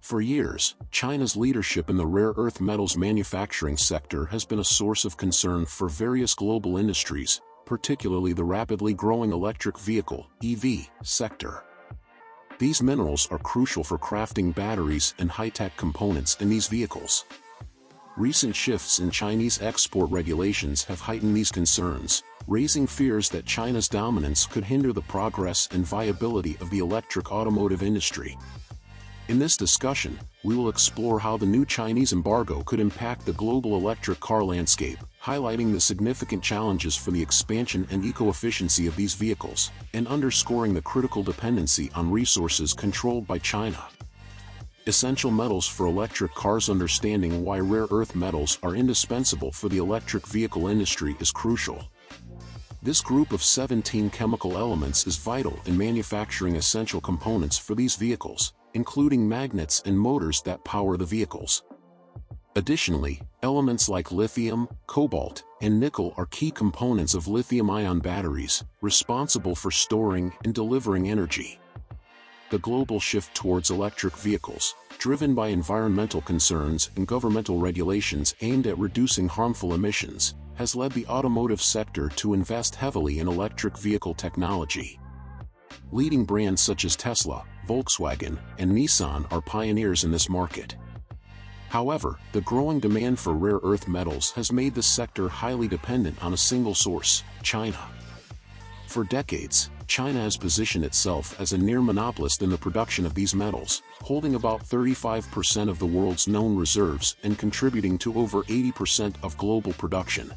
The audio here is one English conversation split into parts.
For years, China's leadership in the rare earth metals manufacturing sector has been a source of concern for various global industries, particularly the rapidly growing electric vehicle (EV) sector. These minerals are crucial for crafting batteries and high-tech components in these vehicles. Recent shifts in Chinese export regulations have heightened these concerns, raising fears that China's dominance could hinder the progress and viability of the electric automotive industry. In this discussion, we will explore how the new Chinese embargo could impact the global electric car landscape, highlighting the significant challenges for the expansion and eco-efficiency of these vehicles, and underscoring the critical dependency on resources controlled by China. Essential metals for electric cars. Understanding why rare earth metals are indispensable for the electric vehicle industry is crucial. This group of 17 chemical elements is vital in manufacturing essential components for these vehicles, including magnets and motors that power the vehicles. Additionally, elements like lithium, cobalt, and nickel are key components of lithium-ion batteries, responsible for storing and delivering energy. The global shift towards electric vehicles, driven by environmental concerns and governmental regulations aimed at reducing harmful emissions, has led the automotive sector to invest heavily in electric vehicle technology. Leading brands such as Tesla, Volkswagen, and Nissan are pioneers in this market. However, the growing demand for rare earth metals has made the sector highly dependent on a single source, China. For decades, China has positioned itself as a near monopolist in the production of these metals, holding about 35% of the world's known reserves and contributing to over 80% of global production.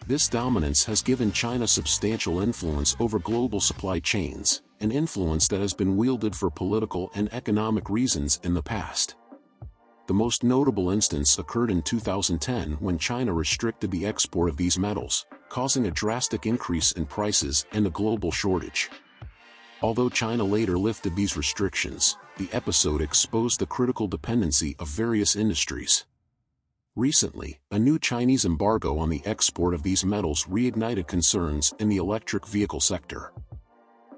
This dominance has given China substantial influence over global supply chains, an influence that has been wielded for political and economic reasons in the past. The most notable instance occurred in 2010 when China restricted the export of these metals, causing a drastic increase in prices and a global shortage. Although China later lifted these restrictions, the episode exposed the critical dependency of various industries. Recently, a new Chinese embargo on the export of these metals reignited concerns in the electric vehicle sector.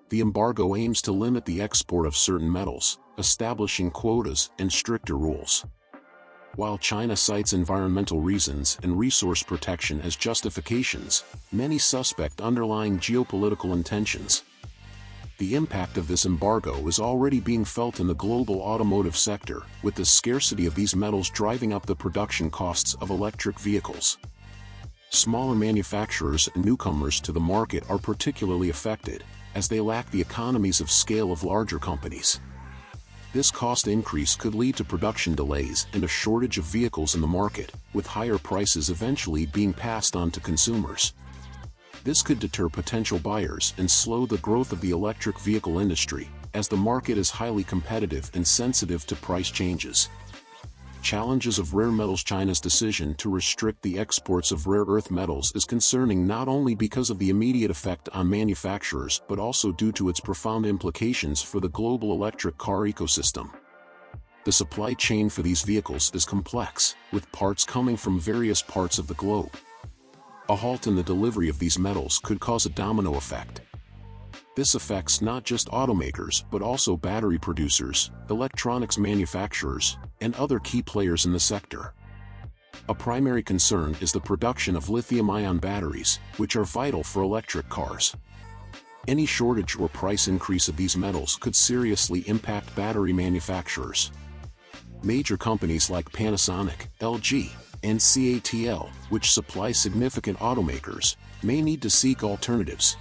The embargo aims to limit the export of certain metals, establishing quotas and stricter rules. While China cites environmental reasons and resource protection as justifications, many suspect underlying geopolitical intentions. The impact of this embargo is already being felt in the global automotive sector, with the scarcity of these metals driving up the production costs of electric vehicles. Smaller manufacturers and newcomers to the market are particularly affected, as they lack the economies of scale of larger companies. This cost increase could lead to production delays and a shortage of vehicles in the market, with higher prices eventually being passed on to consumers. This could deter potential buyers and slow the growth of the electric vehicle industry, as the market is highly competitive and sensitive to price changes. Challenges of rare metals. China's decision to restrict the exports of rare earth metals is concerning not only because of the immediate effect on manufacturers but also due to its profound implications for the global electric car ecosystem. The supply chain for these vehicles is complex, with parts coming from various parts of the globe. A halt in the delivery of these metals could cause a domino effect. This affects not just automakers but also battery producers, electronics manufacturers, and other key players in the sector. A primary concern is the production of lithium-ion batteries, which are vital for electric cars. Any shortage or price increase of these metals could seriously impact battery manufacturers. Major companies like Panasonic, LG, and CATL, which supply significant automakers, may need to seek alternatives.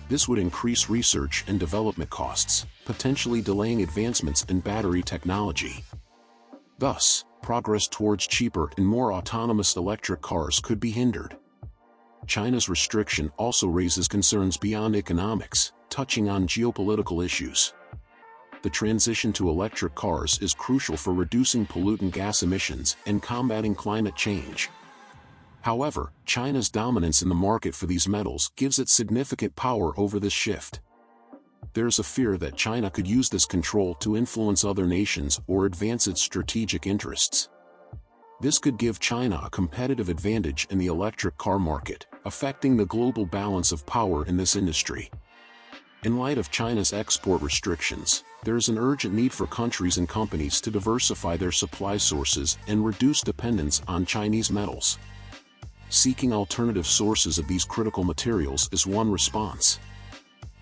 This would increase research and development costs, potentially delaying advancements in battery technology. Thus, progress towards cheaper and more autonomous electric cars could be hindered. China's restriction also raises concerns beyond economics, touching on geopolitical issues. The transition to electric cars is crucial for reducing pollutant gas emissions and combating climate change. However, China's dominance in the market for these metals gives it significant power over this shift. There is a fear that China could use this control to influence other nations or advance its strategic interests. This could give China a competitive advantage in the electric car market, affecting the global balance of power in this industry. In light of China's export restrictions, there is an urgent need for countries and companies to diversify their supply sources and reduce dependence on Chinese metals. Seeking alternative sources of these critical materials is one response.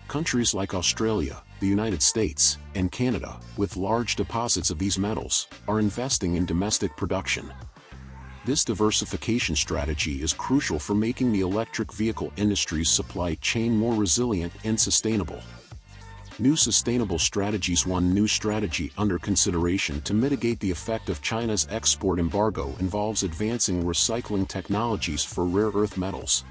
Countries like Australia, the United States, and Canada, with large deposits of these metals, are investing in domestic production. This diversification strategy is crucial for making the electric vehicle industry's supply chain more resilient and sustainable. New sustainable strategies. One new strategy under consideration to mitigate the effect of China's export embargo involves advancing recycling technologies for rare earth metals.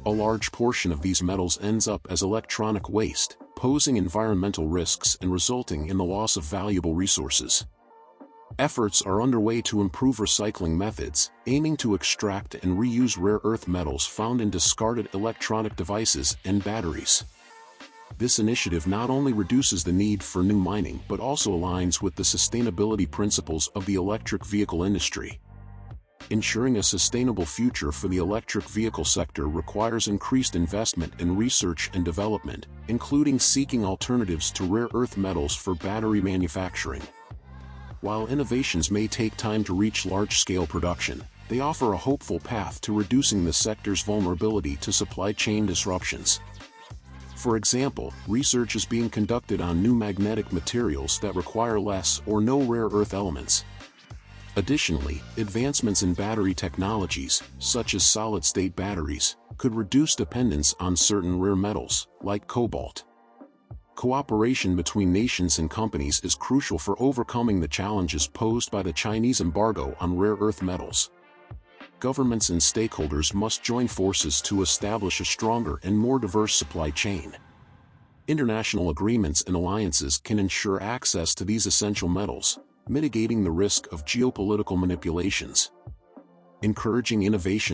A large portion of these metals ends up as electronic waste, posing environmental risks and resulting in the loss of valuable resources. Efforts are underway to improve recycling methods, aiming to extract and reuse rare earth metals found in discarded electronic devices and batteries. This initiative not only reduces the need for new mining but also aligns with the sustainability principles of the electric vehicle industry. Ensuring a sustainable future for the electric vehicle sector requires increased investment in research and development, including seeking alternatives to rare earth metals for battery manufacturing. While innovations may take time to reach large-scale production, they offer a hopeful path to reducing the sector's vulnerability to supply chain disruptions. For example, research is being conducted on new magnetic materials that require less or no rare earth elements. Additionally, advancements in battery technologies, such as solid-state batteries, could reduce dependence on certain rare metals, like cobalt. Cooperation between nations and companies is crucial for overcoming the challenges posed by the Chinese embargo on rare earth metals. Governments and stakeholders must join forces to establish a stronger and more diverse supply chain. International agreements and alliances can ensure access to these essential metals, mitigating the risk of geopolitical manipulations. Encouraging innovation